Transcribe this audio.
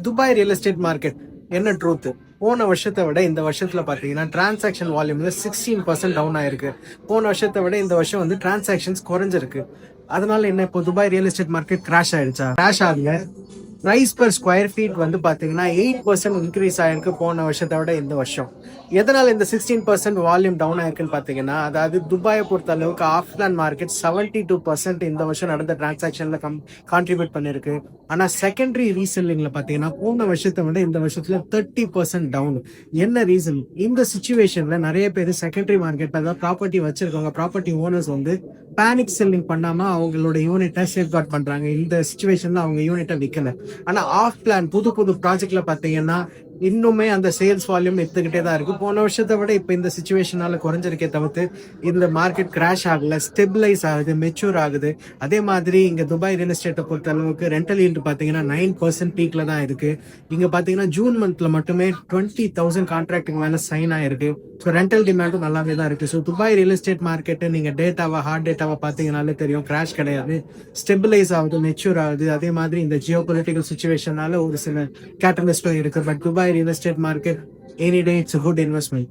Dubai real estate market என்ன truth? போன வருஷத்தை விட இந்த வருஷத்துல பாத்தீங்கன்னா டிரான்சாக்ஷன் வால்யூம்ல 16% டவுன் ஆயிருக்கு. போன வருஷத்தை விட இந்த வருஷம் வந்து டிரான்சாக்ஷன்ஸ் குறைஞ்சிருக்கு. அதனால என்ன, இப்போ Dubai real estate market crash ஆயிடுச்சா? கிராஷ் ஆகல. பிரைஸ் பர் ஸ்கொயர் ஃபீட் வந்து பாத்தீங்கன்னா 8% இன்க்ரீஸ் ஆயிருக்கு போன வருஷத்தை விட இந்த வருஷம். எதனால இந்த 16% வால்யூம் டவுன் ஆயிருக்குன்னு பாத்தீங்கன்னா, அதாவது துபாயை பொறுத்த அளவுக்கு ஆஃப்லைன் மார்க்கெட் 72% இந்த வருஷம் நடந்த டிரான்சாக்ஷன்ல கான்ட்ரிபியூட் பண்ணிருக்கு. ஆனா செகண்டரி ரீசெல்லிங்ல பாத்தீங்கன்னா போன வருஷத்தை விட இந்த வருஷத்துல 30% டவுன். என்ன ரீசன்? இந்த சுச்சுவேஷன்ல நிறைய பேர் செகண்டரி மார்க்கெட், அதாவது ப்ராப்பர்ட்டி வச்சிருக்கவங்க, ப்ராப்பர்ட்டி ஓனர்ஸ் வந்து பேனிக் செல்லிங் பண்ணாம அவங்களோட யூனிட்டை சேஃப்கார்ட் பண்றாங்க. இந்த சுச்சுவேஷன்ல அவங்க யூனிட்டை விற்கல. ஆனா ஆஃப் பிளான் புது புது ப்ராஜெக்ட்ல பாத்தீங்கன்னா இன்னுமே அந்த சேல்ஸ் வால்யூம் எடுத்துக்கிட்டே தான் இருக்கு. போன வருஷத்தை விட இப்ப இந்த சுச்சுவேஷனால குறைஞ்சிருக்கே தவிர்த்து இந்த மார்க்கெட் கிராஷ் ஆகல, ஸ்டெபிலைஸ் ஆகுது, மெச்சூர் ஆகுது. அதே மாதிரி இங்க துபாய் ரியல் எஸ்டேட்டை பொறுத்த அளவுக்கு ரெண்டல் ஈல்டு பாத்தீங்கன்னா 9% பீக்ல தான் இருக்கு. இங்க பாத்தீங்கன்னா ஜூன் மந்த்ல மட்டுமே 20,000 கான்ட்ராக்டுக்கு மேல சைன் ஆயிருக்கு. ஸோ ரெண்டல் டிமாண்டும் நல்லாவே தான் இருக்கு. So Dubai real estate market நீங்க ஹார்ட் டேட்டாவை பாத்தீங்கன்னாலே தெரியும், கிராஷ் கிடையாது, ஸ்டெபிலைஸ் ஆகுது, மெச்சூர் ஆகுது. அதே மாதிரி இந்த ஜியோ பொலிட்டிக்கல் சுச்சுவேஷனால ஒரு சில கேட்டலிஸ்டும் இருக்கு. But Dubai real estate market any day it's a good investment.